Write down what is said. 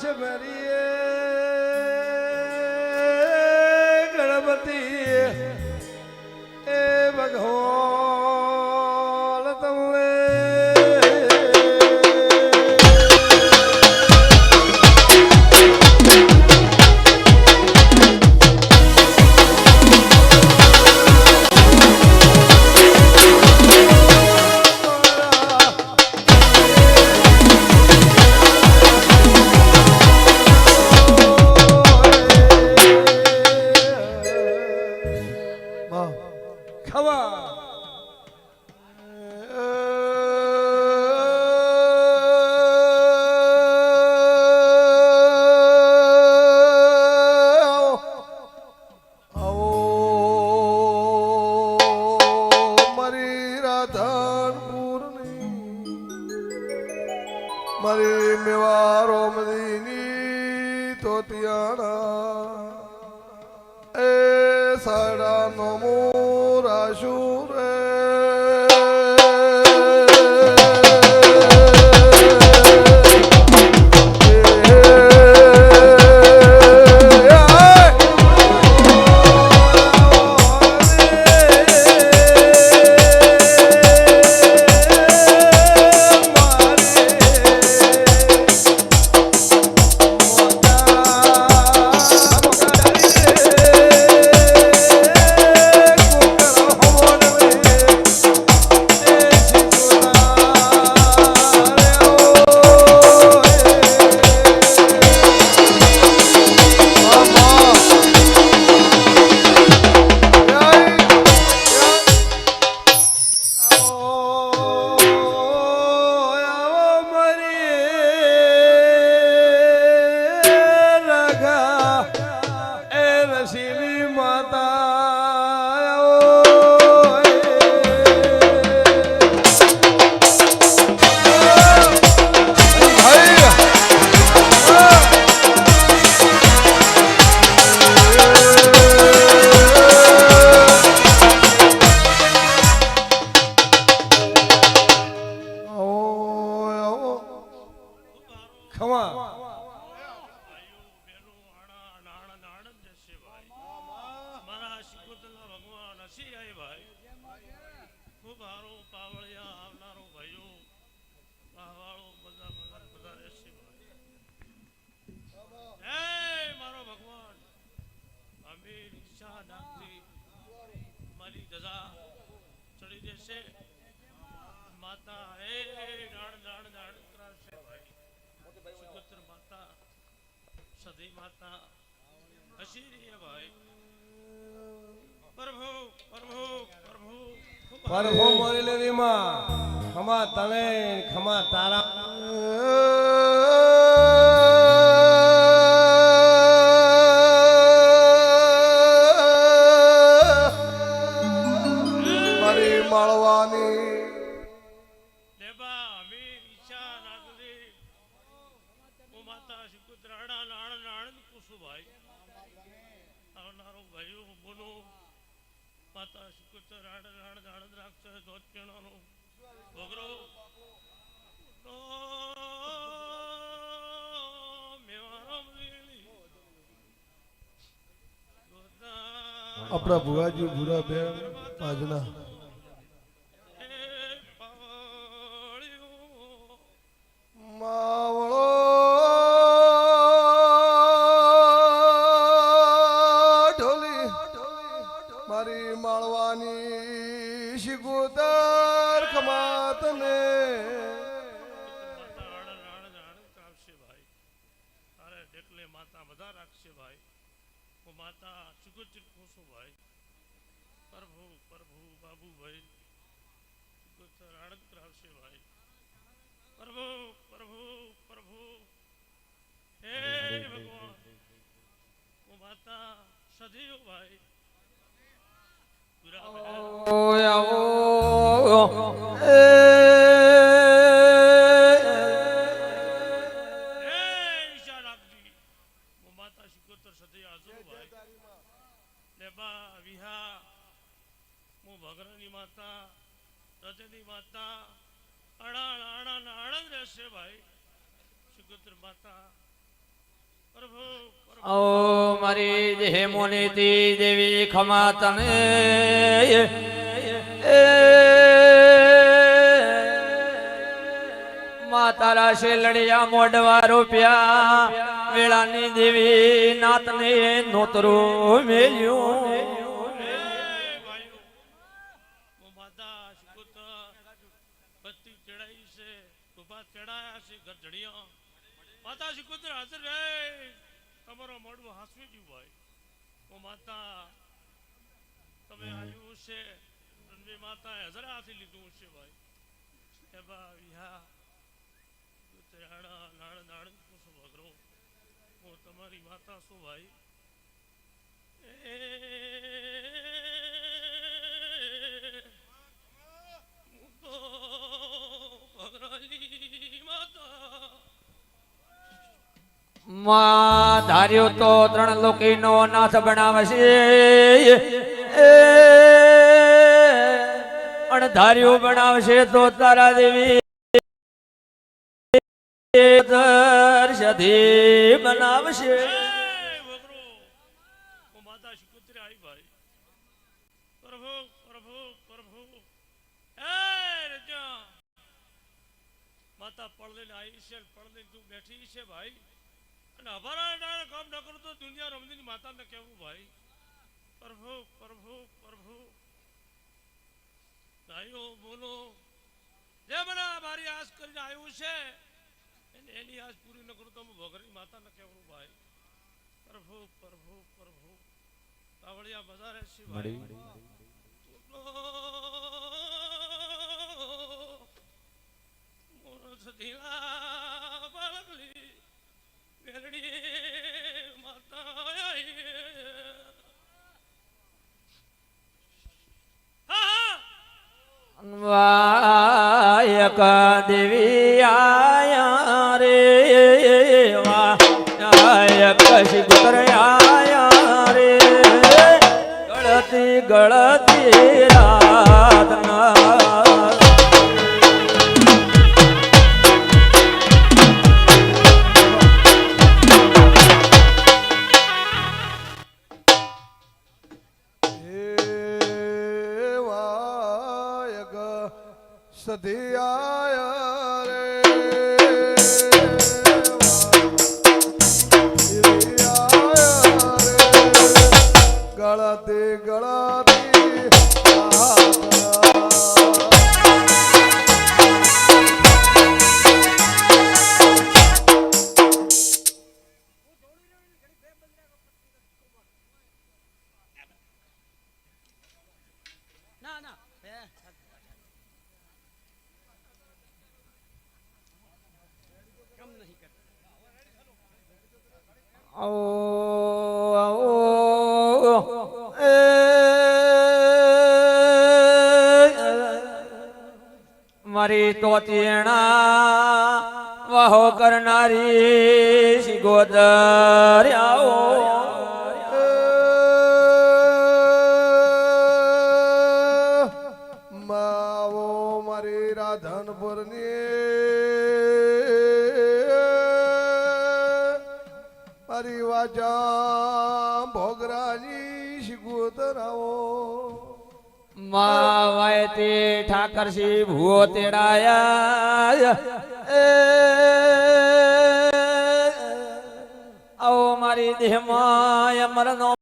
છે મારી ગણપતિ એ ભગવાન તમે મારી મેવારો મદીની તોતિયાણા એ સાડા નો મોરાશુ રે પ્રભુ મોરી લેવી માં ખમા તને ખમા તારા મારી માળવાની દેવા અમીર ઈચ્છા નાગરી ઓ માતા શિકુત્રાણા નાણ નાણ કુસુભાઈ આવનારો ભાઈઓ બોલો માતા શિકુત્ર રાડ રાડ રાડ રાક્ષસ ધોત્યણોનો ભોગરો આપણા ભુવાજી ભૂરા બેન આજના માવળો ઢોલી મારી માળવાની શિકોતર ખમાત ને માતા બધા રાખશે ભાઈ માતા શિકોતર ખોશો ભાઈ પ્રભુ પ્રભુ બાબુ ભાઈ શિકોતર આણંદ કરાવશે ભાઈ પ્રભુ પ્રભુ પ્રભુ હે ભગવાન માતા સદૈવ ભાઈ માતા શિકોતર સદૈવ આજો ભાઈ લેબા વિહા મુ ભગરની માતા રજની માતા આણંદ રહેશે ભાઈ શિકોતર માતા ઓ મારી દેહ મોનેતી દેવી ખમા તને માતારા શેલડિયા મોઢવા રૂપિયા વેળાની દેવી નાતને નોતરું મેલ્યું માતા શિકોતર હાજર રહે તમારો મોડું હાસવી ગયું ભાઈ ઓ માતા તમે આવ્યું છે રણવી માતા હાજર હાથી લીધું છે ભાઈ એ બા વિહા તેરાડા નાળ નાળ કુસ વગરો હું તમારી માતા છું ભાઈ માં ધાર્યો તો ત્રણ લોકીનો નાથ બનાવશે અણધાર્યું બનાવશે તો તારા દેવી દર્શધી બનાવશે માતા શિકોત્રી આવી ભાઈ પ્રભુ પ્રભુ પ્રભુ માતા પડલે આવી છે પડલે તું બેઠી છે ભાઈ અને હવારા કામ ન કરું તો દુનિયા રમદીની માતાને કહેવું ભાઈ પ્રભુ પ્રભુ પ્રભુ ભાઈઓ બોલો જે મને મારી આશ કરીને આવ્યું છે એની આશ પૂરી ન કરું તો હું ભગરી માતાને કહેવું ભાઈ પ્રભુ પ્રભુ પ્રભુ કાવડિયા બધા રહેશે ભાઈ મોર સધીલા બાળકલી ગરડી માતા વાયક દેવી આયા રે વાયક શિકોતર આયા રે ગળતી ગળતી રાતના સધી આયા રે ગળતી ગળતી ના ના મારી તોતિયણા વાહો કરનારી શિકોતર આવો માવો મારી રાધનપુરની હરિવાજા ભોગરાજી શિકોતર આવો માવાયતી ઠાકરસી ભૂવો તેડાયા આવો મારી દેહમાં અમરનો